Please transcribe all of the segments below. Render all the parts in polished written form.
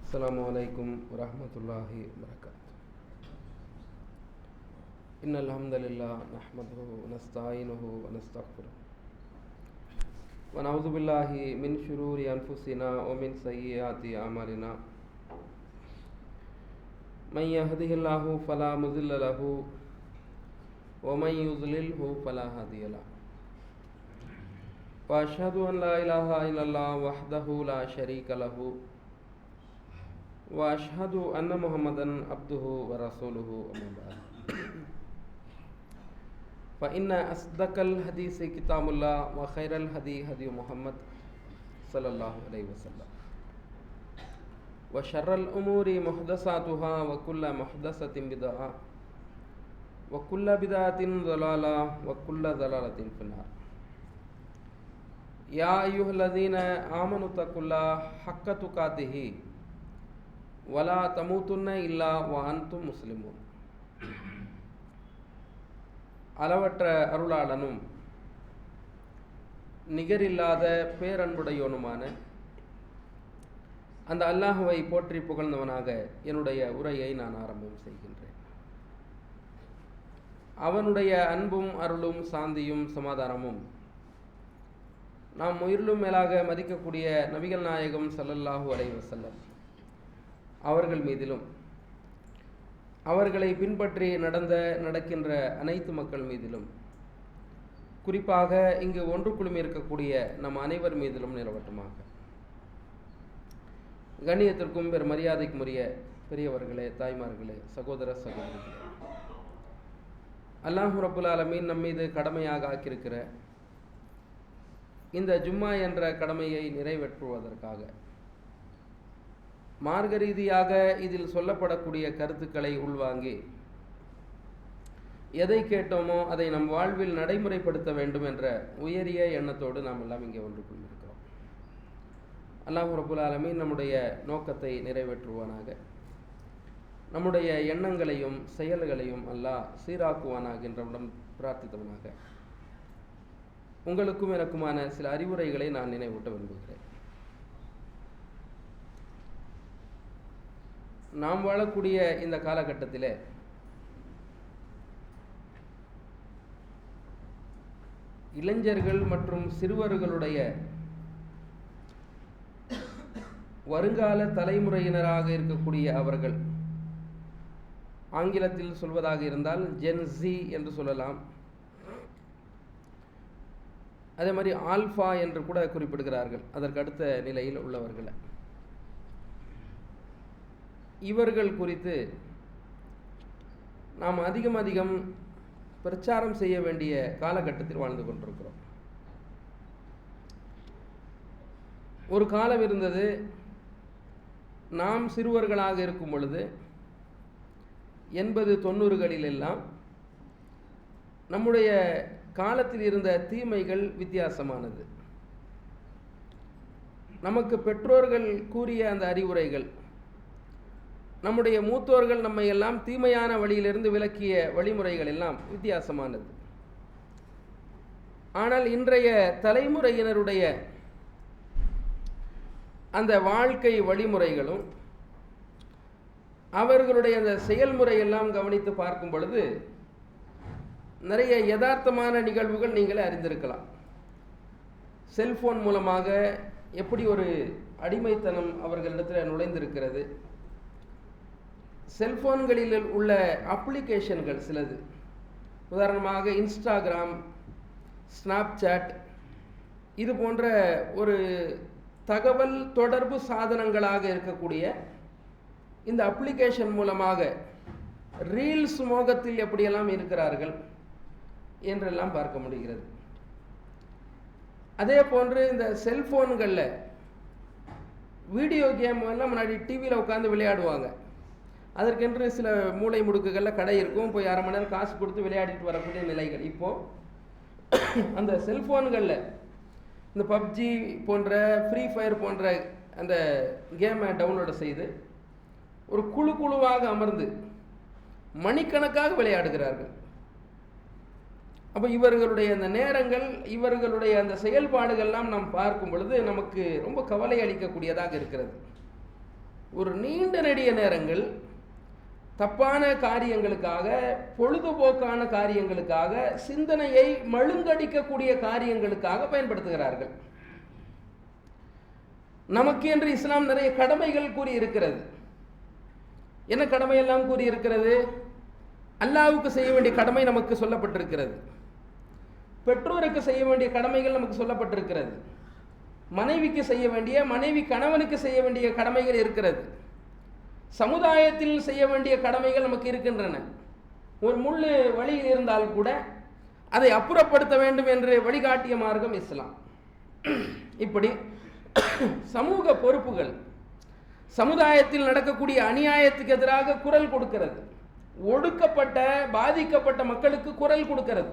السلام عليكم ورحمة الله وبركاته. إن الحمد لله نحمده ونستعينه ونستغفره ونعوذ بالله من شرور أنفسنا ومن سيئات أعمالنا. من يهده الله فلا مضل له ومن يضلله فلا هادي له. وأشهد أن لا إله إلا الله وحده لا شريك له وأشهد أن محمدًا عبده ورسوله أما بعد. فإن أصدق الحديث كتاب الله وخير الهدي هدي محمد صلى الله عليه وسلم وشر الأمور محدثاتها وكل محدثة بدعة وكل بدعة ضلالة وكل ضلالة في النار. يا أيها الذين آمنوا اتقوا الله حق تقاته ولا تموتن إلا وأنتم مسلمون. அளவற்ற அருளாளனும் நிகரில்லாத பேரன்புடையோனுமான அந்த அல்லாஹுவை போற்றி புகழ்ந்தவனாக என்னுடைய உரையை நான் ஆரம்பம் செய்கின்றேன். அவனுடைய அன்பும் அருளும் சாந்தியும் சமாதானமும் நாம் உயிரிலும் மேலாக மதிக்கக்கூடிய நபிகள் நாயகம் ஸல்லல்லாஹு அலைஹி வஸல்லம் அவர்கள் மீதிலும் அவர்களை பின்பற்றி நடக்கின்ற அனைத்து மக்கள் மீதிலும் குறிப்பாக இங்கு ஒன்று குழுமி இருக்கக்கூடிய நம் அனைவர் மீதிலும் நிலவட்டுமாக. கண்ணியத்திற்கும் பெரும் மரியாதைக்கும் உரிய பெரியவர்களே, தாய்மார்களே, சகோதர சகோதரிகளே, அல்லாஹ் ரப்புல் ஆலமீன் நம் மீது கடமையாக ஆக்கியிருக்கிற இந்த ஜும்மா என்ற கடமையை நிறைவேற்றுவதற்காக மார்க்க ரீதியாக இதில் சொல்லப்படக்கூடிய கருத்துக்களை உள்வாங்கி எதை கேட்டோமோ அதை நம் வாழ்வில் நடைமுறைப்படுத்த வேண்டும் என்ற உயரிய எண்ணத்தோடு நாம் எல்லாம் இங்கே ஒன்று கொண்டிருக்கிறோம். அல்லாஹ் ரப்புல் ஆலமீன் நம்முடைய நோக்கத்தை நிறைவேற்றுவானாக, நம்முடைய எண்ணங்களையும் செயல்களையும் அல்லாஹ் சீராக்குவானாக என்றவுடன் பிரார்த்தித்தவனாக உங்களுக்கும் எனக்குமான சில அறிவுரைகளை நான் நினைவூட்ட விரும்புகிறேன். நாம் வாழக்கூடிய இந்த காலகட்டத்தில் இளைஞர்கள் மற்றும் சிறுவர்களுடைய வருங்கால தலைமுறையினராக இருக்கக்கூடிய அவர்கள், ஆங்கிலத்தில் சொல்வதாக இருந்தால் ஜென் ஜி என்று சொல்லலாம், அதே மாதிரி ஆல்ஃபா என்று கூட குறிப்பிடுகிறார்கள், அதற்கு அடுத்த நிலையில் உள்ளவர்களை. இவர்கள் குறித்து நாம் அதிகம் பிரச்சாரம் செய்ய வேண்டிய காலகட்டத்தில் வாழ்ந்து கொண்டிருக்கிறோம். ஒரு காலம் இருந்தது, நாம் சிறுவர்களாக இருக்கும் பொழுது 80-90களில் எல்லாம் நம்முடைய காலத்தில் இருந்த தீமைகள் வித்தியாசமானது. நமக்கு பெற்றோர்கள் கூறிய அந்த அறிவுரைகள், நம்முடைய மூத்தோர்கள் நம்மை எல்லாம் தீமையான வழியிலிருந்து விலக்கிய வழிமுறைகள் எல்லாம் வித்தியாசமானது. ஆனால் இன்றைய தலைமுறையினருடைய அந்த வாழ்க்கை வழிமுறைகளும் அவர்களுடைய அந்த செயல்முறையெல்லாம் கவனித்து பார்க்கும் பொழுது நிறைய யதார்த்தமான நிகழ்வுகள் நீங்களே அறிந்திருக்கலாம். செல்போன் மூலமாக எப்படி ஒரு அடிமைத்தனம் அவர்களிடத்தில் நுழைந்திருக்கிறது, செல்போன்களில் உள்ள அப்ளிகேஷன்கள் சிலது, உதாரணமாக இன்ஸ்டாகிராம், ஸ்னாப்சாட், இது போன்ற ஒரு தகவல் தொடர்பு சாதனங்களாக இருக்கக்கூடிய இந்த அப்ளிகேஷன் மூலமாக ரீல்ஸ் மோகத்தில் எப்படியெல்லாம் இருக்கிறார்கள் என்றெல்லாம் பார்க்க முடிகிறது. அதே போன்று இந்த செல்போன்களில் வீடியோ கேம் எல்லாம் முன்னாடி டிவியில் உட்காந்து விளையாடுவாங்க. அதற்கென்று சில மூளை முடுக்குகளில் கடை இருக்கும், போய் அரை மணி நேரம் காசு கொடுத்து விளையாடிட்டு வரக்கூடிய நிலைகள். இப்போது அந்த செல்ஃபோன்களில் இந்த பப்ஜி போன்ற, ஃப்ரீ ஃபயர் போன்ற அந்த கேமை டவுன்லோடு செய்து ஒரு குழுவாக அமர்ந்து மணிக்கணக்காக விளையாடுகிறார்கள். அப்போ இவர்களுடைய அந்த நேரங்கள், இவர்களுடைய அந்த செயல்பாடுகள்லாம் நாம் பார்க்கும் பொழுது நமக்கு ரொம்ப கவலை அளிக்கக்கூடியதாக இருக்கிறது. ஒரு நீண்ட நெடிய நேரங்கள் தப்பான காரியங்களுக்காக, பொழுதுபோக்கான காரியங்களுக்காக, சிந்தனையை மழுங்கடிக்கக்கூடிய காரியங்களுக்காக பயன்படுத்துகிறார்கள். நமக்கு என்று இஸ்லாம் நிறைய கடமைகள் கூறி இருக்கிறது. என்ன கடமையெல்லாம் கூறி இருக்கிறது? அல்லாஹ்வுக்கு செய்ய வேண்டிய கடமை நமக்கு சொல்லப்பட்டிருக்கிறது. பெற்றோருக்கு செய்ய வேண்டிய கடமைகள் நமக்கு சொல்லப்பட்டிருக்கிறது. மனைவிக்கு செய்ய வேண்டிய, மனைவி கணவனுக்கு செய்ய வேண்டிய கடமைகள் இருக்கிறது. சமுதாயத்தில் செய்ய வேண்டிய கடமைகள் நமக்கு இருக்கின்றன. ஒரு முள்ளு வழியில் இருந்தால் கூட அதை அப்புறப்படுத்த வேண்டும் என்று வழிகாட்டிய மார்க்கம் இஸ்லாம். இப்படி சமூக பொறுப்புகள், சமுதாயத்தில் நடக்கக்கூடிய அநியாயத்துக்கு எதிராக குரல் கொடுக்கிறது. ஒடுக்கப்பட்ட, பாதிக்கப்பட்ட மக்களுக்கு குரல் கொடுக்கிறது.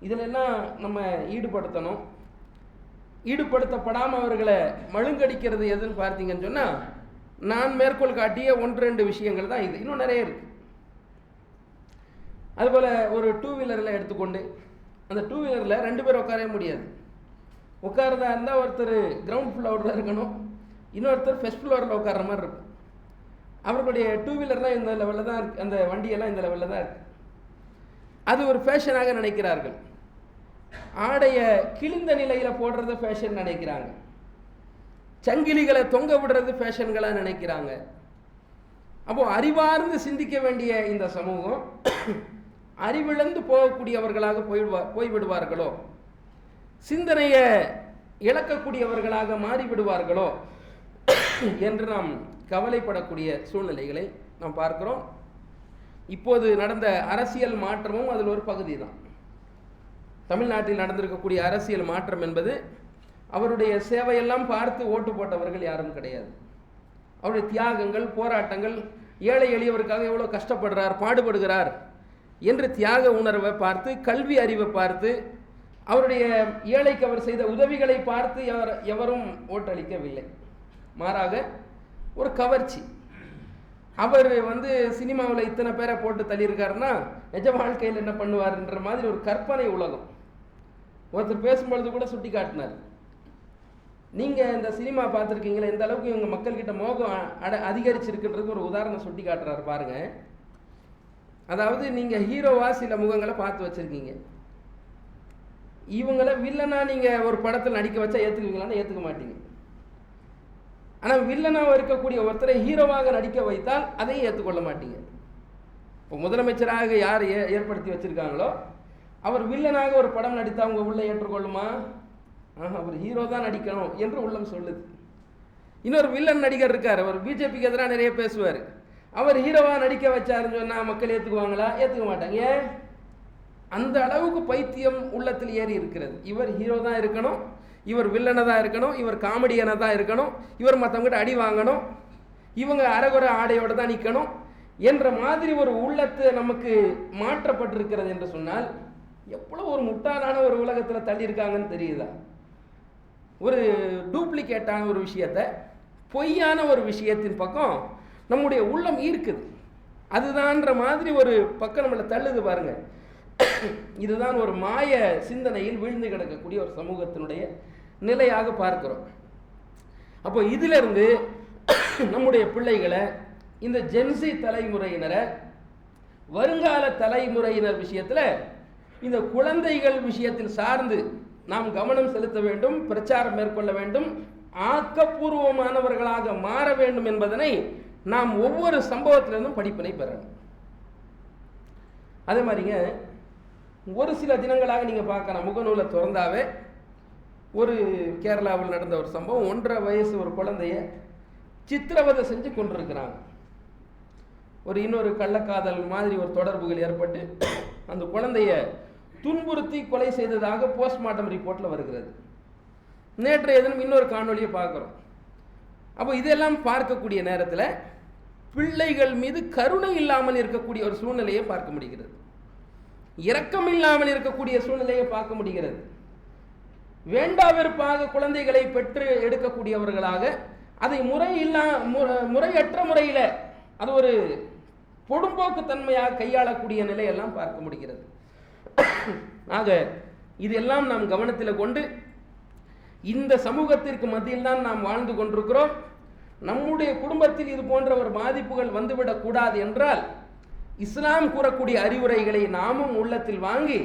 இதில் எல்லாம் நம்ம ஈடுபடுத்தணும். ஈடுபடுத்தப்படாமல் அவர்களை மழுங்கடிக்கிறது எதுன்னு பார்த்தீங்கன்னு சொன்னால், நான் மேற்கோள் காட்டிய 1-2 விஷயங்கள் தான் இது. இன்னும் நிறைய இருக்கு. அதுபோல் ஒரு 2 வீலரில் எடுத்துக்கொண்டு, அந்த 2 வீலரில் 2 பேர் உட்காரவே முடியாது. உட்காரதா இருந்தால் ஒருத்தர் கிரவுண்ட் ஃப்ளோரில் இருக்கணும், இன்னொருத்தர் ஃபர்ஸ்ட் ஃப்ளோரில் உட்கார்ற மாதிரி இருக்கும். அவர்களுடைய 2 வீலர்லாம் இந்த லெவலில் தான் இருக்குது, அந்த வண்டியெல்லாம் இந்த லெவலில் தான் இருக்குது. அது ஒரு ஃபேஷனாக நினைக்கிறார்கள். ஆடையை கிழிந்த நிலையில் போடுறது ஃபேஷன் நினைக்கிறாங்க. சங்கிலிகளை தொங்க விடுறது ஃபேஷன்களாக நினைக்கிறாங்க. அப்போ அறிவார்ந்து சிந்திக்க வேண்டிய இந்த சமூகம் அறிவிழந்து போகக்கூடியவர்களாக போய்விடுவார்களோ, சிந்தனையை இழக்கக்கூடியவர்களாக மாறிவிடுவார்களோ என்று நாம் கவலைப்படக்கூடிய சூழ்நிலைகளை நாம் பார்க்கிறோம். இப்போது நடந்த அரசியல் மாற்றமும் அதில் ஒரு பகுதி தான். தமிழ்நாட்டில் நடந்திருக்கக்கூடிய அரசியல் மாற்றம் என்பது, அவருடைய சேவையெல்லாம் பார்த்து ஓட்டு போட்டவர்கள் யாரும் கிடையாது. அவருடைய தியாகங்கள், போராட்டங்கள், ஏழை எளியவருக்காக எவ்வளோ கஷ்டப்படுறார், பாடுபடுகிறார் என்று தியாக உணர்வை பார்த்து, கல்வி அறிவை பார்த்து, அவருடைய ஏழைக்கு அவர் செய்த உதவிகளை பார்த்து எவரும் ஓட்டளிக்கவில்லை. மாறாக ஒரு கவர்ச்சி. அவர் சினிமாவில் இத்தனை பேரை போட்டு தள்ளியிருக்காருன்னா நிஜ வாழ்க்கையில் என்ன பண்ணுவார்ன்ற மாதிரி ஒரு கற்பனை உலகம். ஒருத்தர் பேசும்பொழுது கூட சுட்டி காட்டினார், நீங்கள் இந்த சினிமா பார்த்துருக்கீங்களா, எந்த அளவுக்கு இவங்க மக்கள்கிட்ட மோகம் அதிகரிச்சிருக்குன்றது ஒரு உதாரணம் சுட்டி காட்டுறாரு பாருங்க. அதாவது நீங்கள் ஹீரோவா சில முகங்களை பார்த்து வச்சுருக்கீங்க, இவங்களை வில்லனா நீங்கள் ஒரு படத்தில் நடிக்க வச்சா ஏற்றுக்குவீங்களான்னு ஏற்றுக்க மாட்டீங்க. ஆனால் வில்லனாக இருக்கக்கூடிய ஒருத்தரை ஹீரோவாக நடிக்க வைத்தால் அதையும் ஏற்றுக்கொள்ள மாட்டீங்க. இப்போ முதலமைச்சராக யார் ஏற்படுத்தி வச்சுருக்காங்களோ அவர் வில்லனாக ஒரு படம் நடித்தா அவங்க உள்ள ஏற்றுக்கொள்ளுமா? அவர் ஹீரோ தான் நடிக்கணும் என்று உள்ளம் சொல்லுது. இன்னொரு வில்லன் நடிகர் இருக்கார், அவர் பிஜேபிக்கு எதிராக நிறைய பேசுவார். அவர் ஹீரோவாக நடிக்க வச்சாருன்னு சொன்னால் மக்கள் ஏற்றுக்குவாங்களா? ஏற்றுக்க மாட்டாங்க. ஏன்? அந்த அளவுக்கு பைத்தியம் உள்ளத்தில் ஏறி இருக்கிறது. இவர் ஹீரோ தான் இருக்கணும், இவர் வில்லனை தான் இருக்கணும், இவர் காமெடியனை தான் இருக்கணும், இவர் மற்றவங்ககிட்ட அடி வாங்கணும், இவங்க அரைகுறை ஆடையோடு தான் நிற்கணும் என்ற மாதிரி ஒரு உள்ளத்தை நமக்கு மாற்றப்பட்டிருக்கிறது என்று சொன்னால் எவ்வளோ ஒரு முட்டாளான ஒரு உலகத்தில் தள்ளியிருக்காங்கன்னு தெரியுதா? ஒரு டூப்ளிகேட்டான ஒரு விஷயத்தை, பொய்யான ஒரு விஷயத்தின் பக்கம் நம்முடைய உள்ளம் ஈர்க்குது. அதுதான்ற மாதிரி ஒரு பக்கம் நம்மளை தள்ளுது பாருங்க. இதுதான் ஒரு மாய சிந்தனையில் வீழ்ந்து கிடக்கக்கூடிய ஒரு சமூகத்தினுடைய நிலையாக பார்க்கிறோம். அப்போ இதிலிருந்து நம்முடைய பிள்ளைகளை, இந்த ஜென்சி தலைமுறையினரை, வருங்கால தலைமுறையினர் விஷயத்தில், இந்த குழந்தைகள் விஷயத்தில் சார்ந்து நாம் கவனம் செலுத்த வேண்டும், பிரச்சாரம் மேற்கொள்ள வேண்டும், ஆக்கப்பூர்வமானவர்களாக மாற வேண்டும் என்பதனை நாம் ஒவ்வொரு சம்பவத்திலிருந்தும் படிப்பினை பெறணும். அதே மாதிரிங்க ஒரு சில தினங்களாக நீங்கள் பார்க்கலாம், முகநூலை திறந்தாவே ஒரு கேரளாவில் நடந்த ஒரு சம்பவம். 1.5 வயசு ஒரு குழந்தைய சித்திரவதை செஞ்சு கொண்டிருக்கிறாங்க. ஒரு இன்னொரு கள்ளக்காதல் மாதிரி ஒரு தொடர்புகள் ஏற்பட்டு அந்த குழந்தைய துன்புறுத்தி கொலை செய்ததாக போஸ்ட்மார்ட்டம் ரிப்போர்ட்டில் வருகிறது. நேற்றைய தினம் இன்னொரு காணொலியை பார்க்குறோம். அப்போ இதெல்லாம் பார்க்கக்கூடிய நேரத்தில் பிள்ளைகள் மீது கருணை இல்லாமல் இருக்கக்கூடிய ஒரு சூழ்நிலையை பார்க்க முடிகிறது, இரக்கம் இல்லாமல் இருக்கக்கூடிய சூழ்நிலையை பார்க்க முடிகிறது. வேண்டாவிருப்பாக குழந்தைகளை பெற்று எடுக்கக்கூடியவர்களாக, அதை முறையற்ற முறையில் அது ஒரு பொடும்போக்கு தன்மையாக கையாளக்கூடிய நிலையெல்லாம் பார்க்க முடிகிறது. ஆக இதெல்லாம் நாம் கவனத்தில் கொண்டு, இந்த சமூகத்திற்கு மத்தியில் தான் நாம் வாழ்ந்து கொண்டிருக்கிறோம். நம்முடைய குடும்பத்தில் இது போன்ற ஒரு பாதிப்புகள் வந்துவிடக் கூடாது என்றால் இஸ்லாம் கூறக்கூடிய அறிவுரைகளை நாமும் உள்ளத்தில் வாங்கி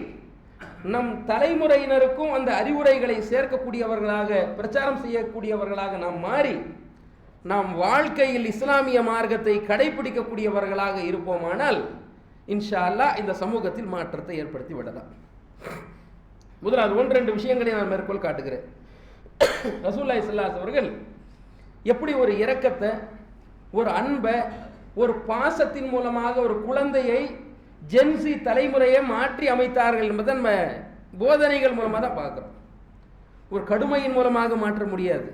நம் தலைமுறையினருக்கும் அந்த அறிவுரைகளை சேர்க்கக்கூடியவர்களாக, பிரச்சாரம் செய்யக்கூடியவர்களாக நாம் மாறி நாம் வாழ்க்கையில் இஸ்லாமிய மார்க்கத்தை கடைபிடிக்கக்கூடியவர்களாக இருப்போமானால் இன்ஷா அல்லாஹ் இந்த சமூகத்தில் மாற்றத்தை ஏற்படுத்தி விடலாம். முதலாவது 1-2 விஷயங்களை நான் மேற்கோள் காட்டுகிறேன். ரசூலுல்லாஹி ஸல்லல்லாஹு அலைஹி அவர்கள் எப்படி ஒரு இரக்கத்தை, ஒரு அன்பை, ஒரு பாசத்தின் மூலமாக ஒரு குழந்தையை, ஜென்சி தலைமுறையை மாற்றி அமைத்தார்கள் என்பதை நம்ம போதனைகள் மூலமாக தான் பார்க்குறோம். ஒரு கடுமையின் மூலமாக மாற்ற முடியாது,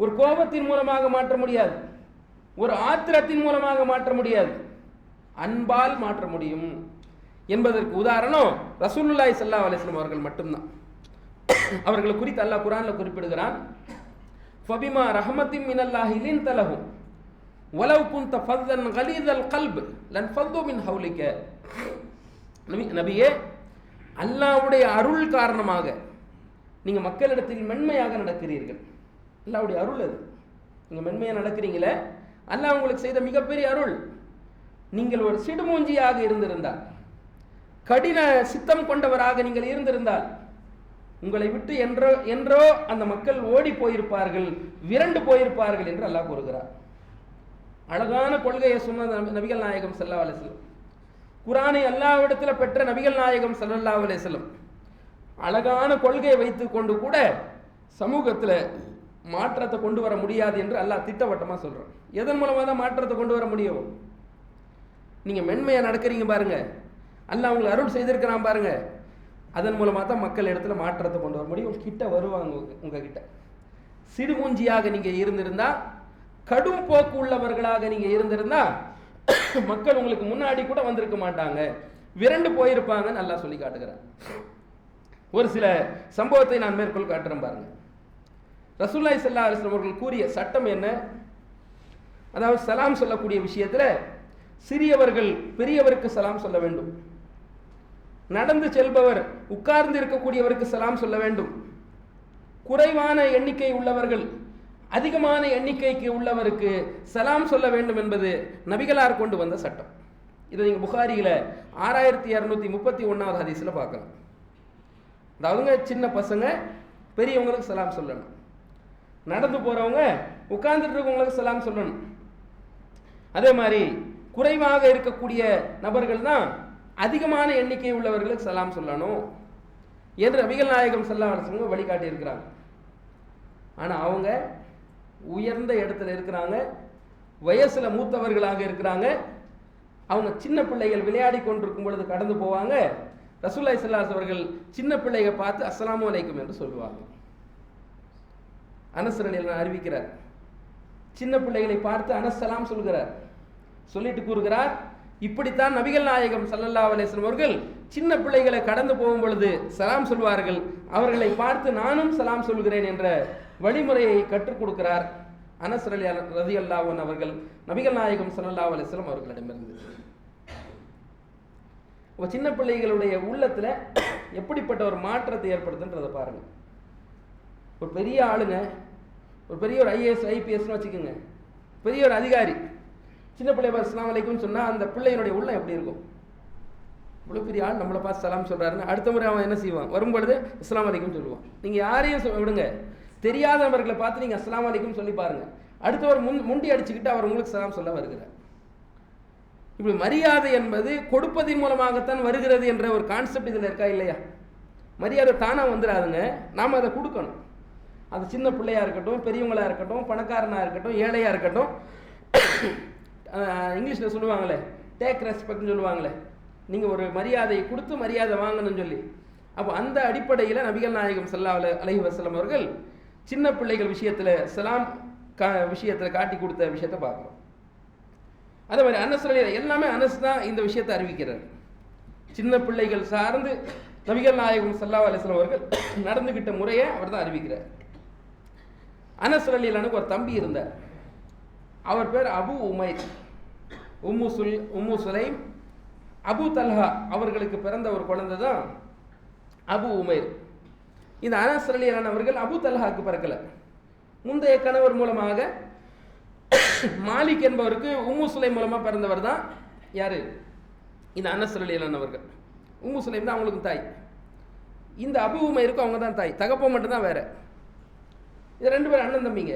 ஒரு கோபத்தின் மூலமாக மாற்ற முடியாது, ஒரு ஆத்திரத்தின் மூலமாக மாற்ற முடியாது, அன்பால் மாற்ற முடியும் என்பதற்கு உதாரணம் ரசூலுல்லாஹி ஸல்லல்லாஹு அலைஹி வஸல்லம் அவர்கள் மட்டும்தான். அவர்களை குறித்து அல்லாஹ் குர்ஆன்ல குறிப்பிடுகிறான், ஃபபிமா ரஹ்மத்தின் மினல்லாஹி லின்த லஹும் வலவ் குன்த ஃபzzன் கலீதல் கல்ப் லன்ஃபது மின் ஹவ்லிக. நபியே, அல்லாஹ்வுடைய அருள் காரணமாக நீங்கள் மக்களிடத்தில் மென்மையாக நடக்கிறீர்கள். அல்லாஹ்வுடைய அருள் அது. நீங்கள் மென்மையாக நடக்கிறீங்களே, அல்லாஹ் உங்களுக்கு செய்த மிகப்பெரிய அருள். நீங்கள் ஒரு சிடுமூஞ்சியாக இருந்திருந்தால், கடின சித்தம் கொண்டவராக நீங்கள் இருந்திருந்தால், உங்களை விட்டு என்றோ அந்த மக்கள் ஓடி போயிருப்பார்கள், விரண்டு போயிருப்பார்கள் என்று அல்லாஹ் கூறுகிறார். அழகான கொள்கையை சொன்ன நபிகள் நாயகம் ஸல்லல்லாஹு அலைஹி வஸல்லம், குர்ஆனை அல்லாஹ்விடத்தில் பெற்ற நபிகள் நாயகம் ஸல்லல்லாஹு அலைஹி வஸல்லம் அழகான கொள்கையை வைத்துக் கொண்டு கூட சமூகத்தில் மாற்றத்தை கொண்டு வர முடியாது என்று அல்லாஹ் திட்டவட்டமாக சொல்கிறான். எதன் மூலமாக தான் மாற்றத்தை கொண்டு வர முடியும்? நீங்கள் மென்மையாக நடக்கிறீங்க பாருங்க, அல்லாஹ் உங்களுக்கு அருள் செய்திருக்கிறான் பாருங்க, அதன் மூலமாக தான் மக்கள் இடத்துல மாற்றத்தை கொண்டு வர முடியும். கிட்ட வருவாங்க உங்ககிட்ட. சிடுமூஞ்சியாக நீங்கள் இருந்திருந்தா, கடும் போக்கு உள்ளவர்களாக நீங்கள் இருந்திருந்தா, மக்கள் உங்களுக்கு முன்னாடி கூட வந்திருக்க மாட்டாங்க, விரண்டு போயிருப்பாங்கன்னு அல்லாஹ் சொல்லி காட்டுகிறார். ஒரு சில சம்பவத்தை நான் மேற்கொள் காட்டுறேன் பாருங்க. ரசூலுல்லாஹி ஸல்லல்லாஹு அலைஹி வஸல்லம் அவர்கள் கூறிய சட்டம் என்ன? அதாவது சலாம் சொல்லக்கூடிய விஷயத்தில் சிறியவர்கள் பெரியவருக்கு சலாம் சொல்ல வேண்டும், நடந்து செல்பவர் உட்கார்ந்து இருக்கக்கூடியவருக்கு சலாம் சொல்ல வேண்டும், குறைவான எண்ணிக்கை உள்ளவர்கள் அதிகமான எண்ணிக்கைக்கு உள்ளவருக்கு சலாம் சொல்ல வேண்டும் என்பது நபிகளார் கொண்டு வந்த சட்டம். இதை நீங்கள் புகாரியில் 6231வது ஹதீஸில் பார்க்கலாம். அதாவதுங்க, சின்ன பசங்க பெரியவங்களுக்கு சலாம் சொல்லணும், நடந்து போகிறவங்க உட்கார்ந்துட்டு இருக்கவங்களுக்கு சலாம் சொல்லணும், அதே மாதிரி குறைவாக இருக்கக்கூடிய நபர்கள் தான் அதிகமான எண்ணிக்கை உள்ளவர்களுக்கு சலாம் சொல்லணும் என்று நபிகள் நாயகம் ஸல்லல்லாஹு அலைஹி வஸல்லம் வழிகாட்டி இருக்கிறாங்க. ஆனால் அவங்க உயர்ந்த இடத்துல இருக்கிறாங்க, வயசில் மூத்தவர்களாக இருக்கிறாங்க. அவங்க சின்ன பிள்ளைகள் விளையாடி கொண்டிருக்கும் பொழுது கடந்து போவாங்க. ரசூலுல்லாஹி ஸல்லல்லாஹு அலைஹி அவர்கள் சின்ன பிள்ளைகளை பார்த்து அஸ்ஸலாமு அலைக்கும் என்று சொல்லுவாங்க. அனஸ் ரலியல்லாஹு அறிவிக்கிறார், சின்ன பிள்ளைகளை பார்த்து அனஸ் சலாம் சொல்கிறார். சொல்லிட்டு கூறுகிறார், இப்படித்தான் நபிகள் நாயகம் ஸல்லல்லாஹு அலைஹி வஸல்லம் அவர்கள் சின்ன பிள்ளைகளை கடந்து போகும் பொழுது சலாம் சொல்வார்கள், அவர்களை பார்த்து நானும் சலாம் சொல்கிறேன் என்ற வழிமுறையை கற்றுக் கொடுக்கிறார் அனஸ் ரலியல்லாஹு அன்ஹு அவர்கள் நபிகள் நாயகம் ஸல்லல்லாஹு அலைஹி வஸல்லம் அவர்களிடமிருந்து. சின்ன பிள்ளைகளுடைய உள்ளத்துல எப்படிப்பட்ட ஒரு மாற்றத்தை ஏற்படுத்துன்றதை பாருங்க. ஒரு பெரிய ஆளுங்க, ஒரு பெரிய ஒரு ஐஏஎஸ் ஐபிஎஸ்னு வச்சுக்கோங்க, பெரிய ஒரு அதிகாரி சின்ன பிள்ளை பார்த்து அஸ்ஸலாமு அலைக்கும் சொன்னா அந்த பிள்ளையினுடைய உள்ளம் எப்படி இருக்கும்? இவ்வளோ பெரிய ஆள் நம்மளை பார்த்து சலாம் சொல்றாருன்னு அடுத்த முறை அவன் என்ன செய்வான்? வரும்பொழுது அஸ்ஸலாமு அலைக்கும் சொல்லுவான். நீங்க யாரையும் விடுங்க, தெரியாதவர்களை பார்த்து நீங்க அஸ்ஸலாமு அலைக்கும் சொல்லி பாருங்க, அடுத்தவர் முண்டி அடிச்சுக்கிட்டு அவர் உங்களுக்கு சலாம் சொல்ல வருகிறார். இப்படி மரியாதை என்பது கொடுப்பதின் மூலமாகத்தான் வருகிறது என்ற ஒரு கான்செப்ட் இதில் இருக்கா இல்லையா? மரியாதை தானாக வந்துடாதுங்க, நாம் அதை கொடுக்கணும். அது சின்ன பிள்ளையாக இருக்கட்டும், பெரியவங்களாக இருக்கட்டும், பணக்காரனாக இருக்கட்டும், ஏழையாக இருக்கட்டும். இங்கிலீஷில் சொல்லுவாங்களே டேக் ரெஸ்பெக்ட்னு சொல்லுவாங்களே, நீங்கள் ஒரு மரியாதையை கொடுத்து மரியாதை வாங்கணும்னு சொல்லி. அப்போ அந்த அடிப்படையில் நபிகள் நாயகம் ஸல்லல்லாஹு அலைஹி வஸல்லம் அவர்கள் சின்ன பிள்ளைகள் விஷயத்தில் சலாம் விஷயத்தில் காட்டி கொடுத்த விஷயத்தை பார்க்குறோம். அதே மாதிரி அனஸ் எல்லாமே அனஸ் தான் இந்த விஷயத்தை அறிவிக்கிறார். சின்ன பிள்ளைகள் சார்ந்து நபிகள் நாயகம் ஸல்லல்லாஹு அலைஹி வஸல்லம் அவர்கள் நடந்துகிட்ட முறையை அவர் தான் அறிவிக்கிறார். அனஸ் ரலியல்லாஹு ஒரு தம்பி இருந்தார், அவர் பேர் அபு உமைர். உம்மு சுலைம் அபு தல்ஹா அவர்களுக்கு பிறந்த ஒரு குழந்தை தான் அபு உமைர். இந்த அனஸ் ரலியல்லாஹு அவர்கள் அபு தல்ஹாக்கு பிறக்கல, முந்தைய கணவர் மூலமாக மாலிக் என்பவருக்கு உம்மு சுலைம் மூலமாக பிறந்தவர் தான் யார்? இந்த அனஸ் ரலியல்லாஹு அவர்கள். உம்மு சுலைம் தான் அவங்களுக்கு தாய். இந்த அபு உமைருக்கு அவங்க தான் தாய், தகப்ப மட்டும்தான் வேற. இது 2 பேர் அண்ணன் தம்பிங்க.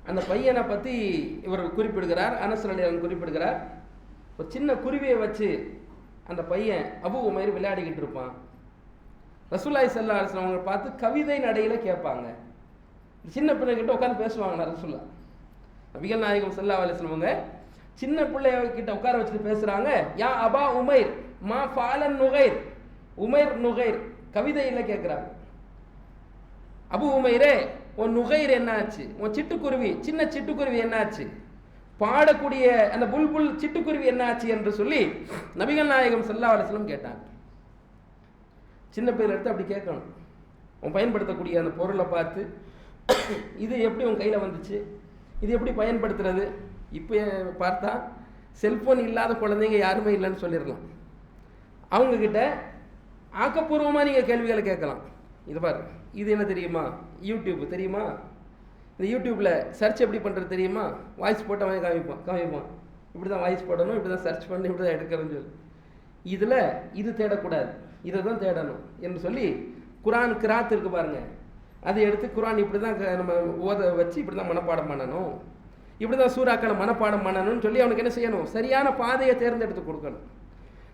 அந்த பையனை பற்றி இவர் குறிப்பிடுகிறார், அனஸ் ரலியல்லாஹு குறிப்பிடுகிறார். ஒரு சின்ன குருவியை வச்சு அந்த பையன் அபு உமைர் விளையாடிக்கிட்டு இருப்பான். ரசூலுல்லாஹி ஸல்லல்லாஹு அலைஹி வஸல்லம் அவங்க பார்த்து கவிதை நடையில் கேட்பாங்க. சின்ன பிள்ளைகிட்ட உட்காந்து பேசுவாங்க ரசூலுல்லாஹ். நபிகள் நாயகம் ஸல்லல்லாஹு அலைஹி வஸல்லம் அவங்க சின்ன பிள்ளைகிட்ட உட்கார வச்சுட்டு பேசுகிறாங்க. யா அபா உமைர் மா ஃபாலன் நுகைர், உமைர் நுகைர் கவிதையில் கேட்குறாங்க. அபு உமைரே உன் நுகைர் என்னாச்சு, உன் சிட்டுக்குருவி சின்ன சிட்டுக்குருவி என்னாச்சு, பாடக்கூடிய அந்த புல்புல் சிட்டுக்குருவி என்னாச்சு என்று சொல்லி நபிகள் நாயகம் ஸல்லல்லாஹு அலைஹி வஸல்லம் கேட்டாங்க. சின்ன பேர் எடுத்து அப்படி கேட்கணும். உன் பயன்படுத்தக்கூடிய அந்த பொருளை பார்த்து இது எப்படி உன் கையில் வந்துச்சு, இது எப்படி பயன்படுத்துறது. இப்போ பார்த்தா செல்ஃபோன் இல்லாத குழந்தைங்க யாருமே இல்லைன்னு சொல்லிடலாம். அவங்கக்கிட்ட ஆக்கப்பூர்வமாக நீங்கள் கேள்விகளை கேட்கலாம். இது பாரு, இது என்ன தெரியுமா, யூடியூப் தெரியுமா, இந்த யூடியூப்பில் சர்ச் எப்படி பண்ணுறது தெரியுமா, வாய்ஸ் போட்டு அவன் காமிப்பான் இப்படி தான் வாய்ஸ் போடணும், இப்படி தான் சர்ச் பண்ணணும், இப்படி தான் எடுக்கிறதுன்னு சொல்லி. இதில் இது தேடக்கூடாது, இதை தான் தேடணும் என்று சொல்லி குரான் கிராத் இருக்கு பாருங்க, அதை எடுத்து குரான் இப்படி தான் நம்ம ஓத வச்சு இப்படி தான் மனப்பாடம் பண்ணணும், இப்படி தான் சூறாக்களை மனப்பாடம் பண்ணணும்னு சொல்லி அவனுக்கு என்ன செய்யணும், சரியான பாதையை தேர்ந்தெடுத்து கொடுக்கணும்.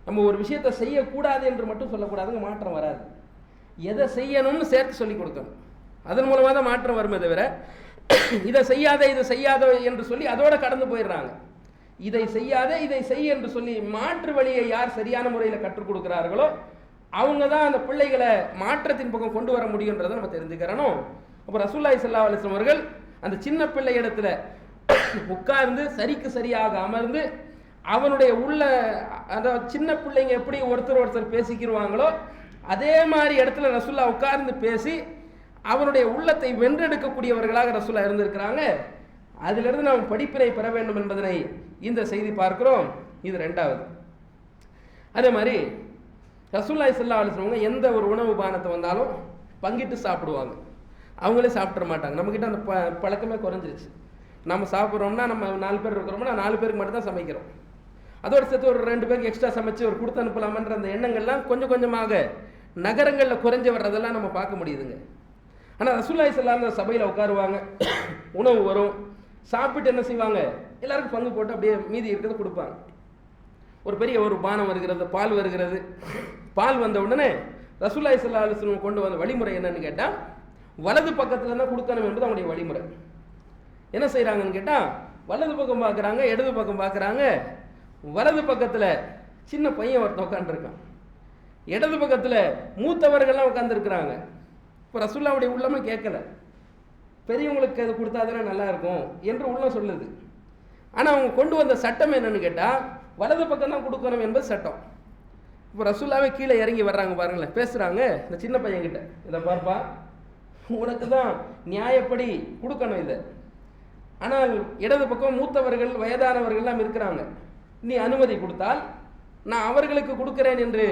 நம்ம ஒரு விஷயத்தை செய்யக்கூடாது என்று மட்டும் சொல்லக்கூடாதுங்க, மாற்றம் வராது. எதை செய்யணும்னு சேர்த்து சொல்லி கொடுக்கணும். அதன் மூலமாக தான் மாற்றம் வருமே தவிர இதை செய்யாத இதை செய்யாத என்று சொல்லி அதோட கடந்து போயிடுறாங்க. இதை செய்யாத இதை செய் என்று சொல்லி மாற்று வழியை யார் சரியான முறையில் கற்றுக் கொடுக்கிறார்களோ அவங்க தான் அந்த பிள்ளைகளை மாற்றத்தின் பக்கம் கொண்டு வர முடியுன்றதை நம்ம தெரிஞ்சுக்கிறணும். அப்போ ரசூலுல்லாஹி ஸல்லல்லாஹு அலைஹி வஸல்லம் அவர்கள் அந்த சின்ன பிள்ளை இடத்துல உட்கார்ந்து சரிக்கு சரியாக அமர்ந்து அவனுடைய உள்ள அந்த சின்ன பிள்ளைங்க எப்படி ஒருத்தர் பேசிக்கிடுவாங்களோ அதே மாதிரி இடத்துல ரசூல்லா உட்கார்ந்து பேசி அவனுடைய உள்ளத்தை வென்றெடுக்கக்கூடியவர்களாக ரசூல்லா இருந்திருக்கிறாங்க. அதிலிருந்து நாம் படிப்பினை பெற வேண்டும் என்பதனை இந்த செய்தி பார்க்கிறோம். இது 2வது. அதே மாதிரி ரசூலுல்லாஹி ஸல்லல்லாஹு அலைஹி வஸல்லம் எந்த ஒரு உணவு பானத்தை வந்தாலும் பங்கிட்டு சாப்பிடுவாங்க. அவங்களே சாப்பிட மாட்டாங்க. நம்மக்கிட்ட அந்த பழக்கமே குறைஞ்சிருச்சு. நம்ம சாப்பிட்றோம்னா நம்ம 4 பேர் இருக்கிறோம்னா 4 பேருக்கு மட்டும் தான் சமைக்கிறோம். அதோடு சேர்த்து ஒரு 2 பேருக்கு எக்ஸ்ட்ரா சமைச்சு ஒரு கொடுத்து அனுப்பலாமன்ற அந்த எண்ணங்கள்லாம் கொஞ்சம் கொஞ்சமாக நகரங்களில் குறைஞ்சி வர்றதெல்லாம் நம்ம பார்க்க முடியுதுங்க. ஆனால் ரசூலுல்லாஹி ஸல்லல்லாஹு அலைஹி வஸல்லம் சபையில் உட்காருவாங்க, உணவு வரும், சாப்பிட்டு என்ன செய்வாங்க, எல்லாருக்கும் பங்கு போட்டு அப்படியே மீதி இருக்கிறத கொடுப்பாங்க. ஒரு பெரிய ஒரு பானம் வருகிறது, பால் வருகிறது. பால் வந்த உடனே ரசூலுல்லாஹி ஸல்லல்லாஹு அலைஹி வஸல்லம் கொண்டு வந்த வழிமுறை என்னன்னு கேட்டால் வலது பக்கத்தில் தான் கொடுக்கணும் என்பது அவங்களுடைய வழிமுறை. என்ன செய்கிறாங்கன்னு கேட்டால் வலது பக்கம் பார்க்குறாங்க, இடது பக்கம் பார்க்குறாங்க. வலது பக்கத்தில் சின்ன பையன் ஒருத்தன் உட்காந்துருக்கான், இடது பக்கத்தில் மூத்தவர்கள்லாம் உட்காந்துருக்குறாங்க. இப்போ ரசூலுல்லாஹ்வுடைய உள்ளமே கேட்கல, பெரியவங்களுக்கு அது கொடுத்தா தானே நல்லா இருக்கும் என்று உள்ளம் சொல்லுது. ஆனால் அவங்க கொண்டு வந்த சட்டம் என்னன்னு கேட்டால் வலது பக்கம் தான் கொடுக்கணும் என்பது சட்டம். இப்போ ரசூலுல்லாஹ்வே கீழே இறங்கி வர்றாங்க பாருங்களேன், பேசுகிறாங்க இந்த சின்ன பையன்கிட்ட, இதை பார்ப்பா உனக்கு தான் நியாயப்படி கொடுக்கணும் இதை, ஆனால் இடது பக்கம் மூத்தவர்கள் வயதானவர்கள்லாம் இருக்கிறாங்க, நீ அனுமதி கொடுத்தால் நான் அவர்களுக்கு கொடுக்குறேன் என்று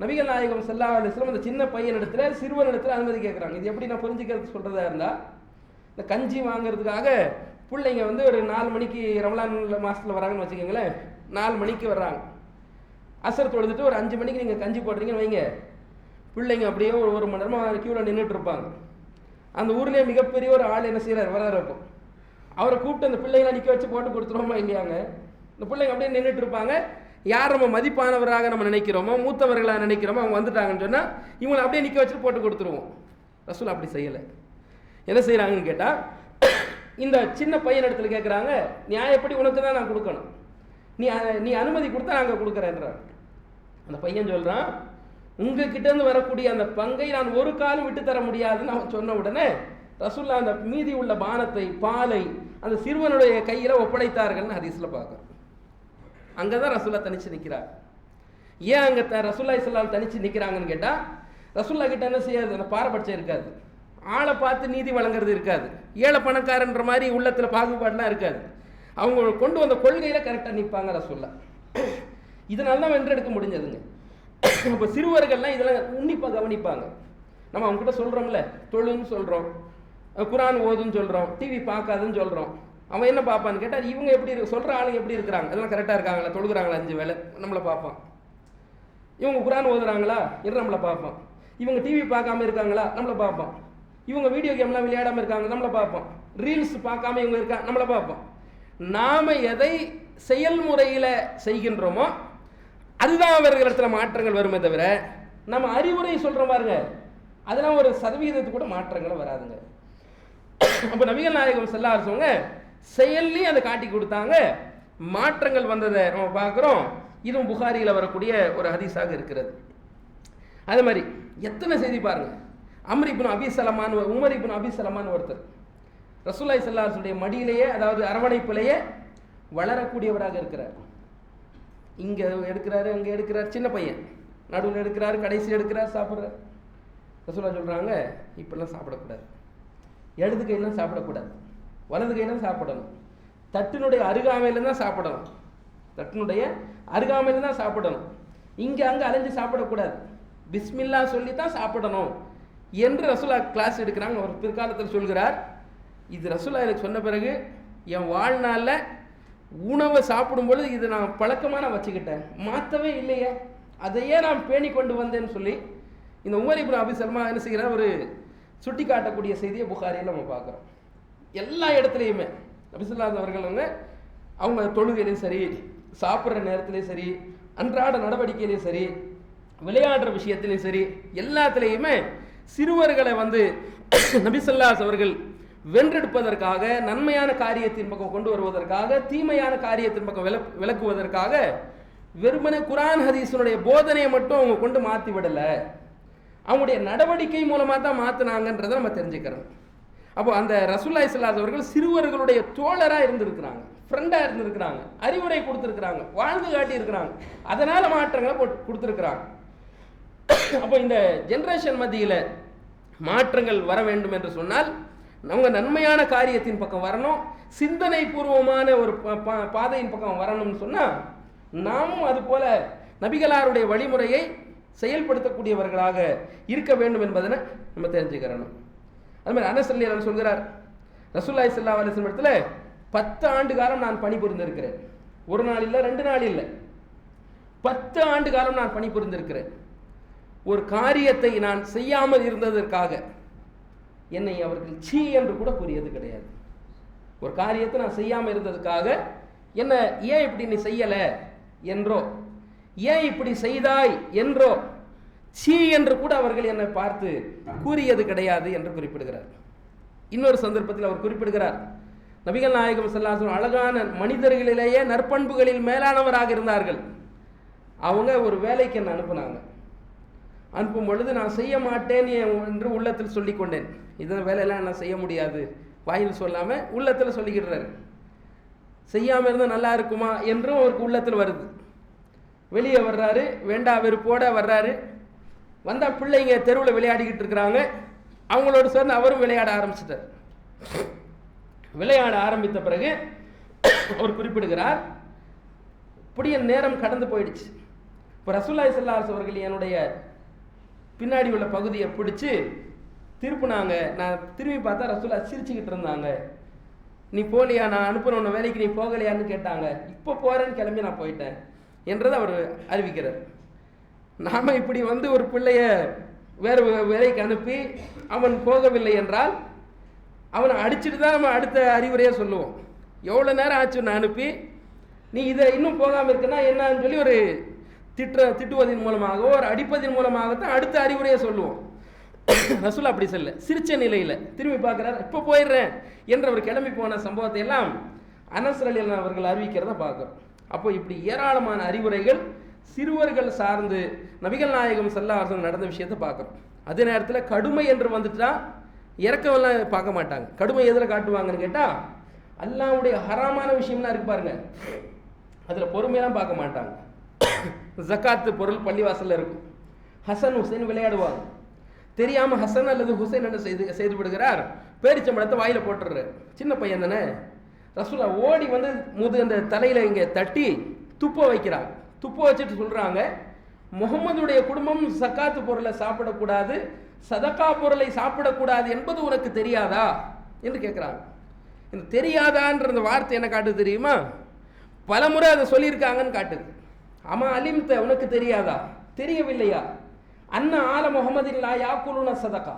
நபிகள் நாயகம் ஸல்லல்லாஹு அலைஹி வஸல்லம் அந்த சின்ன பையனிடத்துல சிறுவனிடத்தில் அனுமதி கேட்குறாங்க. இது எப்படி நான் புரிஞ்சுக்கிறது சொல்கிறதா இருந்தால், இந்த கஞ்சி வாங்கிறதுக்காக பிள்ளைங்க வந்து ஒரு 4 மணிக்கு ரமலான் மாதத்தில் வராங்கன்னு வச்சுக்கோங்களேன், 4 மணிக்கு வர்றாங்க, அசர் தொழுதுட்டு ஒரு 5 மணிக்கு நீங்கள் கஞ்சி போடுறீங்கன்னு வைங்க, பிள்ளைங்க அப்படியே ஒரு 1 மணி நேரமாக க்யூவில் நின்றுட்டு இருப்பாங்க. அந்த ஊர்லேயே மிகப்பெரிய ஒரு ஆள் என்ன செய்கிறார், வர இருக்கும், அவரை கூப்பிட்டு அந்த பிள்ளைங்களை நிற்க வச்சு போட்டு கொடுத்துருவோமா இல்லையாங்க. இந்த பிள்ளைங்க அப்படியே நின்றுட்டு இருப்பாங்க. யார் நம்ம மதிப்பானவராக நம்ம நினைக்கிறோமோ, மூத்தவர்களாக நினைக்கிறோமோ, அவங்க வந்துட்டாங்கன்னு சொன்னால் இவங்களை அப்படியே நிற்க வச்சுட்டு போட்டு கொடுத்துருவோம். ரசூல் அப்படி செய்யலை. என்ன செய்கிறாங்கன்னு கேட்டால் இந்த சின்ன பையன் இடத்துல கேட்குறாங்க, நியாயப்படி உனக்கு தான் நான் கொடுக்கணும், நீ அனுமதி கொடுத்தா நாங்கள் கொடுக்குறேன்றாங்க. அந்த பையன் சொல்கிறான், உங்ககிட்டேருந்து வரக்கூடிய அந்த பங்கை நான் ஒரு காலம் விட்டு தர முடியாதுன்னு அவன் சொன்ன உடனே ரசூலுல்லாஹ் அந்த மீதி உள்ள பானத்தை பாலை அந்த சிறுவனுடைய கையில் ஒப்படைத்தார்கள்னு ஹதீஸில் பார்க்குறோம். அங்கே தான் ரசூலுல்லாஹ் தனிச்சு நிற்கிறார். ஏன் அங்கே ரசூலுல்லாஹி ஸல்லல்லாஹு அலைஹி வஸல்லம் தனிச்சு நிற்கிறாங்கன்னு கேட்டால் ரசூலுல்லாஹ் கிட்ட என்ன செய்யாது, அந்த பாரபட்சம் இருக்காது, ஆளை பார்த்து நீதி வழங்குறது இருக்காது, ஏழை பணக்காரன்ற மாதிரி உள்ளத்தில் பாகுபாடுலாம் இருக்காது. அவங்க கொண்டு வந்த கொள்கையில் கரெக்டாக நிற்பாங்க ரசூலுல்லாஹ். இதனால தான் வென்றெடுக்க முடிஞ்சதுங்க. இப்போ சிறுவர்கள்லாம் இதெல்லாம் உன்னிப்பாக கவனிப்பாங்க. நம்ம அவங்ககிட்ட சொல்கிறோம்ல, தொழுன்னு சொல்கிறோம், குரான் ஓதுன்னு சொல்கிறோம், டிவி பார்க்காதுன்னு சொல்கிறோம், அவன் என்ன பார்ப்பான்னு கேட்டால் இவங்க எப்படி சொல்கிற ஆளுங்க எப்படி இருக்கிறாங்க, அதெல்லாம் கரெக்டாக இருக்காங்களா, தொழுகிறாங்களா 5 வேளை, நம்மளை பார்ப்பான். இவங்க குரான் ஓதுறாங்களா என்று நம்மளை பார்ப்பான். இவங்க டிவி பார்க்காம இருக்காங்களா, நம்மளை பார்ப்பான். இவங்க வீடியோ கேம்லாம் விளையாடாமல் இருக்காங்க, நம்மளை பார்ப்போம். ரீல்ஸ் பார்க்காம இவங்க இருக்கா, நம்மளை பார்ப்போம். நாம் எதை செயல்முறையில் செய்கின்றோமோ அதுதான் அவர்களிடத்தில் மாற்றங்கள் வருமே தவிர நம்ம அறிவுரை சொல்கிறோம் பாருங்க, அதெல்லாம் ஒரு சதவீதத்துக்கு கூட மாற்றங்கள் வராதுங்க. அப்போ நபிகள் நாயகம் ஸல்லல்லாஹு அலைஹி வஸல்லம் செயல்லையும் அதை காட்டி கொடுத்தாங்க, மாற்றங்கள் வந்ததை நம்ம பார்க்குறோம். இதுவும் புகாரியில் வரக்கூடிய ஒரு ஹதீஸாக இருக்கிறது. அதே மாதிரி எத்தனை செய்தி பாருங்க. அம்ர் இப்னு அபி ஸலமான், உமர் இப்னு அபி ஸலமான் ஒருத்தர் ரசூலுல்லாஹி ஸல்லல்லாஹு அலைஹி வஸல்லம் மடியிலேயே, அதாவது அரவணைப்பிலேயே வளரக்கூடியவராக இருக்கிறார். இங்கே எடுக்கிறாரு, அங்கே எடுக்கிறார், சின்ன பையன் நடுவில் எடுக்கிறாரு, கடைசி எடுக்கிறார், சாப்பிட்றார். ரசூலுல்லாஹ் சொல்கிறாங்க, இப்பெல்லாம் சாப்பிடக்கூடாது, இடது கையெல்லாம் சாப்பிடக்கூடாது, வலது கையெல்லாம் சாப்பிடணும், தட்டினுடைய அருகாமையில தான் சாப்பிடணும், தட்டினுடைய அருகாமையில தான் சாப்பிடணும், இங்கே அங்கே அலைஞ்சு சாப்பிடக்கூடாது, பிஸ்மில்லா சொல்லி தான் சாப்பிடணும் என்று ரசூலுல்லாஹ் கிளாஸ் எடுக்கிறாங்க. அவர் பிற்காலத்தில் சொல்கிறார், இது ரசூலுல்லாஹ் எனக்கு சொன்ன பிறகு என் வாழ்நாளில் உணவை சாப்பிடும் பொழுது இது நான் பழக்கமாக வச்சுக்கிட்டேன், மாற்றவே இல்லையே, அதையே நான் பேணி கொண்டு வந்தேன்னு சொல்லி இந்த உமர் இப்னு அபி ஸலமா என்ன செய்கிறார், ஒரு சுட்டி காட்டக்கூடிய செய்தியை புகாரியில் நம்ம பார்க்குறோம். எல்லா இடத்துலையுமே நபி ஸல்லல்லாஹு அலைஹி அவர்கள் அவங்க தொழுகையிலையும் சரி, சாப்பிட்ற நேரத்துலையும் சரி, அன்றாட நடவடிக்கையிலையும் சரி, விளையாடுற விஷயத்திலையும் சரி, எல்லாத்துலேயுமே சிறுவர்களை நபி ஸல்லல்லாஹு அலைஹி அவர்கள் வென்றெடுப்பதற்காக, நன்மையான காரியத்தின் பக்கம் கொண்டு வருவதற்காக, தீமையான காரியத்தின் பக்கம் விளக்குவதற்காக வெறுமனே குரான் ஹதீஸினுடைய போதனையை மட்டும் அவங்க கொண்டு மாற்றி விடலை, அவங்களுடைய நடவடிக்கை மூலமாக தான் மாற்றினாங்கன்றதை நம்ம தெரிஞ்சுக்கிறோம். அப்போ அந்த ரசூலுல்லாஹி ஸல்லல்லாஹு அலைஹி அவர்கள் சிறுவர்களுடைய தோழராக இருந்திருக்கிறாங்க, ஃப்ரெண்டாக இருந்திருக்கிறாங்க, அறிவுரை கொடுத்துருக்குறாங்க, வாழ்ந்து காட்டி இருக்கிறாங்க, அதனால மாற்றங்களை கொடுத்துருக்குறாங்க. அப்போ இந்த ஜென்ரேஷன் மத்தியில் மாற்றங்கள் வர வேண்டும் என்று சொன்னால் அவங்க நன்மையான காரியத்தின் பக்கம் வரணும், சிந்தனை பூர்வமான ஒரு பாதையின் பக்கம் வரணும்னு சொன்னால் நாமும் அது போல நபிகளாருடைய வழிமுறையை செயல்படுத்தக்கூடியவர்களாக இருக்க வேண்டும் என்பதனை நம்ம தெரிஞ்சுக்கிறணும். அது மாதிரி அனஸ் ரலியல்லாஹு அன்ஹு சொல்கிறார், ரசூலுல்லாஹி ஸல்லல்லாஹு அலைஹி வஸல்லம் இடத்துல 10 ஆண்டு காலம் நான் பணிபுரிந்திருக்கிறேன். ஒரு நாள் இல்லை, 2 நாள் இல்லை, 10 ஆண்டு காலம் நான் பணிபுரிந்திருக்கிறேன். ஒரு காரியத்தை நான் செய்யாமல் இருந்ததற்காக என்னை அவர்கள் சீ என்று கூட கூறியது கிடையாது. ஒரு காரியத்தை நான் செய்யாமல் இருந்ததுக்காக என்ன ஏன் இப்படி நீ செய்யலை என்றோ, ஏன் இப்படி செய்தாய் என்றோ, சீ என்று கூட அவர்கள் என்னை பார்த்து கூறியது கிடையாது என்று குறிப்பிடுகிறார். இன்னொரு சந்தர்ப்பத்தில் அவர் குறிப்பிடுகிறார், நபிகள் நாயகம் ஸல்லல்லாஹு அலைஹி வஸல்லம் அழகான மனிதர்களிலேயே நற்பண்புகளில் மேலானவராக இருந்தார்கள். அவங்க ஒரு வேலைக்கு என்னை அனுப்புனாங்க. அனுப்பும் பொழுது நான் செய்ய மாட்டேன் என்று உள்ளத்தில் சொல்லிக்கொண்டேன். இதன் வேலையெல்லாம் நான் செய்ய முடியாது, வாயில் சொல்லாமல் உள்ளத்தில் சொல்லிக்கிடுறாரு. செய்யாமல் இருந்தால் நல்லா இருக்குமா என்றும் அவருக்கு உள்ளத்தில் வருது. வெளியே வர்றாரு, வேண்டா வெறுப்போட வர்றாரு. வந்தால் பிள்ளைங்க தெருவில் விளையாடிக்கிட்டு இருக்கிறாங்க, அவங்களோடு சேர்ந்து அவரும் விளையாட ஆரம்பிச்சிட்டார். விளையாட ஆரம்பித்த பிறகு அவர் குறிப்பிடுகிறார், இப்படிய நேரம் கடந்து போயிடுச்சு. இப்போ ரசூலுல்லாஹி ஸல்லல்லாஹு அலைஹி அவர்கள் என்னுடைய பின்னாடி உள்ள பகுதியை பிடிச்சி திருப்பினாங்க. நான் திரும்பி பார்த்தா ரசூலுல்லாஹ் சிரிச்சுக்கிட்டு இருந்தாங்க. நீ போகலையா, நான் அனுப்புன உன்னை வேலைக்கு நீ போகலையான்னு கேட்டாங்க. இப்போ போகிறேன்னு கிளம்பி நான் போயிட்டேன் என்றதை அவர் அறிவிக்கிறார். நாம் இப்படி ஒரு பிள்ளைய வேறு வேலைக்கு அனுப்பி அவன் போகவில்லை என்றால் அவனை அடிச்சுட்டு தான் நம்ம அடுத்த அறிவுரையாக சொல்லுவோம். எவ்வளோ நேரம் ஆச்சு நான் அனுப்பி, நீ இதை இன்னும் போகாமல் இருக்குன்னா என்னன்னு சொல்லி ஒரு திட்டுவதன் மூலமாகவோ ஒரு அடிப்பதன் மூலமாகத்தான் அடுத்த அறிவுரையை சொல்லுவோம். ரசூல் அப்படி சொல்ல, சிரிச்ச நிலையில் திரும்பி பார்க்குறாரு, இப்போ போயிடுறேன் என்ற ஒரு கிளம்பி போன சம்பவத்தை எல்லாம் அனஸ் ரலியல்லாஹு அவர்கள் அறிவிக்கிறத பார்க்குறோம். அப்போ இப்படி ஏராளமான அறிவுரைகள் சிறுவர்கள் சார்ந்து நபிகள் நாயகம் ஸல்லல்லாஹு அலைஹி வஸல்லம் நடந்த விஷயத்தை பார்க்குறோம். அதே நேரத்தில் கடுமை என்று வந்துட்டா இறக்கவெல்லாம் பார்க்க மாட்டாங்க. கடுமை எதில் காட்டுவாங்கன்னு கேட்டால் அல்லாஹ்வுடைய ஹராமான விஷயம்லாம் இருக்கு பாருங்க, அதில் பொறுமையெல்லாம் பார்க்க மாட்டாங்க. ஜக்காத்து பொருள் பள்ளிவாசலில் இருக்கும், ஹசன் ஹுசைன் விளையாடுவாங்க. தெரியாமல் ஹசன் அல்லது ஹுசைன் என்ன செய்து விடுகிறார், பேரிச்சம்பழத்தை வாயில் போட்டுடுற சின்ன பையன் தானே. ரசூலுல்லாஹ் ஓடி அந்த தலையில் இங்கே தட்டி துப்ப வைக்கிறாங்க. துப்ப வச்சுட்டு சொல்கிறாங்க, முகமதுடைய குடும்பம் சக்காத்து பொருளை சாப்பிடக்கூடாது, சதக்கா பொருளை சாப்பிடக்கூடாது என்பது உனக்கு தெரியாதா என்று கேட்குறாங்க. இந்த தெரியாதான்ற அந்த வார்த்தை என்ன காட்டுது தெரியுமா? பல முறை அதை சொல்லியிருக்காங்கன்னு காட்டுது. அம்மா அலிம்த, உனக்கு தெரியாதா, தெரியவில்லையா? அண்ணா ஆல முகமதில்லா யாக்குலுன சதகா,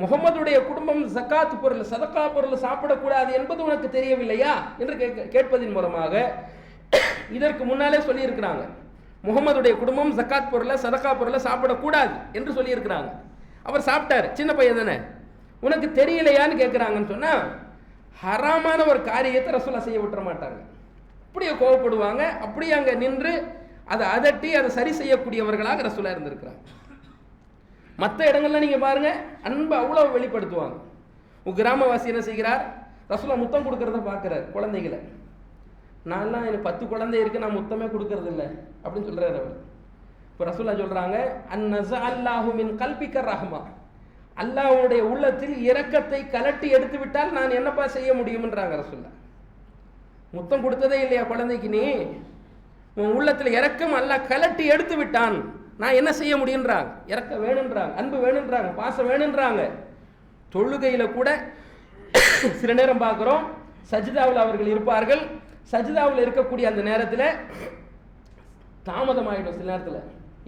முகமதுடைய குடும்பம் ஜக்காத் பொருள் சதக்கா பொருள் சாப்பிடக்கூடாது என்பது உனக்கு தெரியவில்லையா என்று கேட்பதின் மூலமாக இதற்கு முன்னாலே சொல்லியிருக்கிறாங்க. முகமதுடைய குடும்பம் ஜக்காத் பொருளை சதக்கா பொருளை சாப்பிடக்கூடாது என்று சொல்லியிருக்கிறாங்க. அவர் சாப்பிட்டாரு, சின்ன பையன் தானே. உனக்கு தெரியலையான்னு கேட்குறாங்கன்னு சொன்னால் ஹராமான ஒரு காரியத்தை ரசூலா செய்ய விட்டுற மாட்டாங்க. அப்படியே கோவப்படுவாங்க. அப்படியே அங்கே நின்று அதை அதட்டி அதை சரி செய்யக்கூடியவர்களாக ரசூலா இருந்திருக்கிறாங்க. மற்ற இடங்கள்ல நீங்கள் பாருங்க, அன்பை அவ்வளோ வெளிப்படுத்துவாங்க. உங்கள் கிராமவாசி என்ன செய்கிறார்? ரசூலா முத்தம் கொடுக்கறத பார்க்குறாரு குழந்தைகளை. நான்லாம் எனக்கு 10 குழந்தை இருக்கு, நான் முத்தமே கொடுக்கறது இல்லை அப்படின்னு சொல்றாரு அவர். இப்போ ரசூலா சொல்றாங்க, அன்னஸா அல்லாஹு மின் கல்பிக்க ரஹ்மா, அல்லாஹ்வுடைய உள்ளத்தில் இரக்கத்தை கலட்டி எடுத்து விட்டால் நான் என்னப்பா செய்ய முடியும்ன்றாங்க ரசூலா. முத்தம் கொடுத்ததே இல்லையா குழந்தைக்கு? நீ உன் உள்ளத்தில் இரக்கம் அல்லாஹ் கலட்டி எடுத்து விட்டான், நான் என்ன செய்ய முடியுன்றாங்க. இறக்க வேணுன்றாங்க, அன்பு வேணுன்றாங்க, பாசம் வேணுன்றாங்க. தொழுகையில கூட சில நேரம் பார்க்குறோம், சஜிதாவில் அவர்கள் இருப்பார்கள். சஜிதாவில் இருக்கக்கூடிய அந்த நேரத்தில் தாமதமாயிடும் சில நேரத்தில்.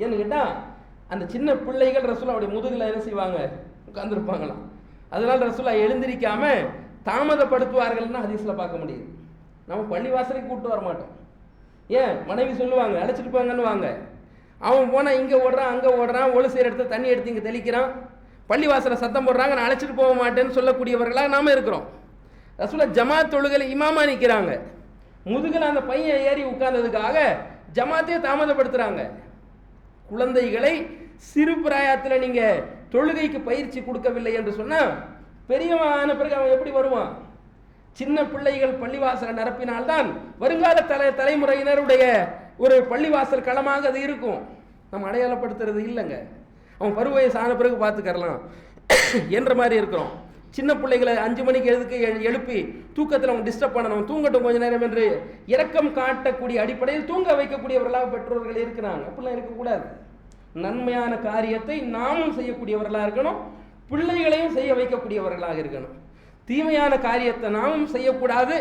ஏன்னு கேட்டால் அந்த சின்ன பிள்ளைகள் ரசூலாவுடைய முதுகில் என்ன செய்வாங்க, உட்கார்ந்துருப்பாங்களாம். அதனால ரசூலா எழுந்திரிக்காம தாமதப்படுத்துவார்கள்னு ஹதீஸில் பார்க்க முடியுது. நம்ம பள்ளிவாசலுக்கு கூப்பிட்டு வர மாட்டோம். ஏன்? மனைவி சொல்லுவாங்க, அழைச்சிட்டு போங்கன்னு வாங்க. அவன் போனால் இங்கே ஓடுறான், அங்கே ஓடுறான், ஒழு செய்கிற இடத்துல தண்ணி எடுத்து இங்கே தெளிக்கிறான், பள்ளிவாசலை சத்தம் போடுறாங்க, நான் அழைச்சிட்டு போக மாட்டேன்னு சொல்லக்கூடியவர்களாக நாம இருக்கிறோம். ரசூலா ஜமாத் தொழுகையில் இமாமா நிற்கிறாங்க, முதுகில் அந்த பையன் ஏறி உட்கார்ந்ததுக்காக ஜமாத்தையே தாமதப்படுத்துகிறாங்க. குழந்தைகளை சிறு பிராயத்தில் நீங்கள் தொழுகைக்கு பயிற்சி கொடுக்கவில்லை என்று சொன்னால் பெரியவன் பிறகு அவன் எப்படி வருவான்? சின்ன பிள்ளைகள் பள்ளிவாசலை நிரப்பினால்தான் வருங்கால தலைமுறையினருடைய ஒரு பள்ளிவாசல் களமாக அது இருக்கும். நம்ம அடையாளப்படுத்துறது இல்லைங்க. அவன் பருவ வயசு ஆன பிறகு பார்த்துக்கறலாம் என்ற மாதிரி இருக்கிறோம். சின்ன பிள்ளைகளை 5 மணிக்கு எழுப்பி தூக்கத்தில் அவன் டிஸ்டர்ப் பண்ணணும், தூங்கட்டும் கொஞ்ச நேரம் என்று இரக்கம் காட்டக்கூடிய அடிப்படையில் தூங்க வைக்கக்கூடியவர்களாக பெற்றோர்கள் இருக்கிறாங்க. அப்படிலாம் இருக்கக்கூடாது. நன்மையான காரியத்தை நாமும் செய்யக்கூடியவர்களாக இருக்கணும், பிள்ளைகளையும் செய்ய வைக்கக்கூடியவர்களாக இருக்கணும். தீமையான காரியத்தை நாமும் செய்யக்கூடாது,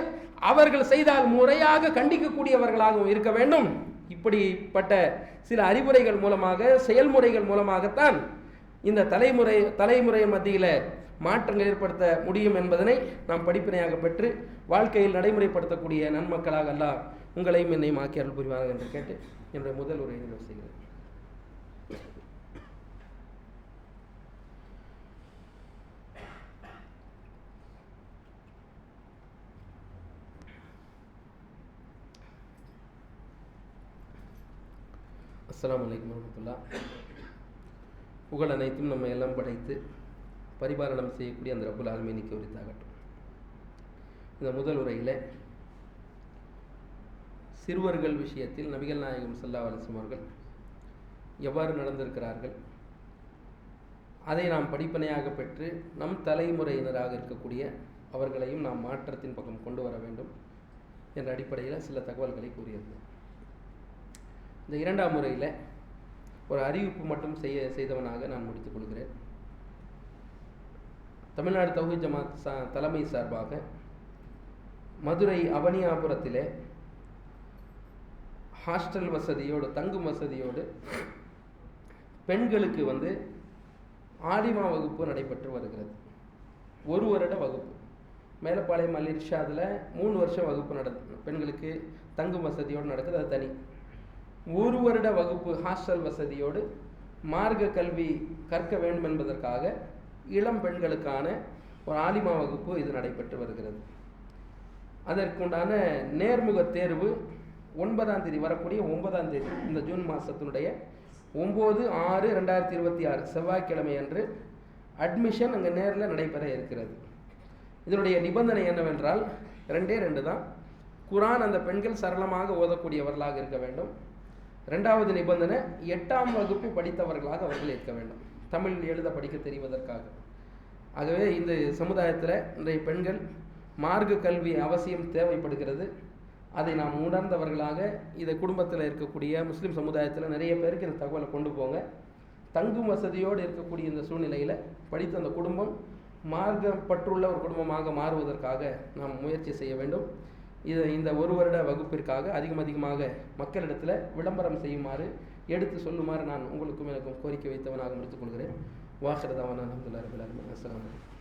அவர்கள் செய்தால் முறையாக கண்டிக்கக்கூடியவர்களாகவும் இருக்க வேண்டும். இப்படிப்பட்ட சில அறிவுரைகள் மூலமாக, செயல்முறைகள் மூலமாகத்தான் இந்த தலைமுறை மத்தியில் மாற்றங்கள் ஏற்படுத்த முடியும் என்பதனை நாம் படிப்பினையாக பெற்று வாழ்க்கையில் நடைமுறைப்படுத்தக்கூடிய நன்மக்களாக அல்லாஹ் உங்களையும் என்னையும் ஆக்கி அருள் புரிவார்கள் என்று கேட்டு என்னுடைய முதல் உரையை நிறைவு செய்கிறேன். அஸ்ஸலாமு அலைக்கும் வரஹ்மத்துல்லாஹ். புகழ் அனைத்தும் நம்ம எல்லாம் படைத்து பரிபாலனம் செய்யக்கூடிய அந்த ரப்புல் ஆலமீனுக்கு உரித்தாகட்டும். இந்த முதல் உரையில் சிறுவர்கள் விஷயத்தில் நபிகள் நாயகம் ஸல்லல்லாஹு அலைஹி வஸல்லம் அவர்கள் எவ்வாறு நடந்திருக்கிறார்கள், அதை நாம் படிப்பனையாக பெற்று நம் தலைமுறையினராக இருக்கக்கூடிய அவர்களையும் நாம் மாற்றத்தின் பக்கம் கொண்டு வர வேண்டும் என்ற அடிப்படையில் சில தகவல்களை கூறியிருந்தோம். இந்த இரண்டாம் முறையில் ஒரு அறிவிப்பு மட்டும் செய்தவனாக நான் முடித்துக் கொள்கிறேன். தமிழ்நாடு தௌஹீத் ஜமாத் தலைமை சார்பாக மதுரை அவனியாபுரத்திலே ஹாஸ்டல் வசதியோடு, தங்கும் வசதியோடு பெண்களுக்கு ஆலிமா வகுப்பு நடைபெற்று வருகிறது. 1 வருட வகுப்பு. மேலப்பாளையம் அல் இர்ஷாதில் 3 வருஷம் வகுப்பு பெண்களுக்கு தங்கும் வசதியோடு நடக்குது, அது தனி. 1 வருட வகுப்பு ஹாஸ்டல் வசதியோடு மார்க்க கல்வி கற்க வேண்டும் என்பதற்காக இளம் பெண்களுக்கான ஒரு ஆலிமா வகுப்பு இது நடைபெற்று வருகிறது. அதற்குண்டான நேர்முக தேர்வு 9ஆம் தேதி, வரக்கூடிய 9ஆம் தேதி, இந்த ஜூன் மாதத்தினுடைய 9/6/2026 செவ்வாய்க்கிழமை அன்று அட்மிஷன் அங்கே நேரில் நடைபெற இருக்கிறது. இதனுடைய நிபந்தனை என்னவென்றால் 2 தான். குரான் அந்த பெண்கள் சரளமாக ஓதக்கூடியவர்களாக இருக்க வேண்டும். 2வது நிபந்தனை 8ஆம் வகுப்பு படித்தவர்களாக அவர்கள் இருக்க வேண்டும், தமிழ் எழுத படிக்க தெரிவதற்காக. ஆகவே இந்த சமுதாயத்தில் இன்றைய பெண்கள் மார்க்க கல்வி அவசியம் தேவைப்படுகிறது. அதை நாம் உணர்ந்தவர்களாக இதை குடும்பத்தில் இருக்கக்கூடிய முஸ்லீம் சமுதாயத்தில் நிறைய பேருக்கு இந்த தகவலை கொண்டு போங்க. தங்கும் வசதியோடு இருக்கக்கூடிய இந்த சூழ்நிலையில் படித்த அந்த குடும்பம் மார்க்கப்பற்றுள்ள ஒரு குடும்பமாக மாறுவதற்காக நாம் முயற்சி செய்ய வேண்டும். இந்த ஒரு வருட வகுப்பிற்காக அதிகமாக மக்களிடத்தில் விளம்பரம் செய்யுமாறு, எடுத்து சொல்லுமாறு நான் உங்களுக்கும் எனக்கும் கோரிக்கை வைத்தவனாக முடித்துக் கொள்கிறேன். வாஹிர் தவானா அல்ஹம்துலில்லாஹி ரப்பில் ஆலமீன். அஸ்ஸலாமு அலைக்கும்.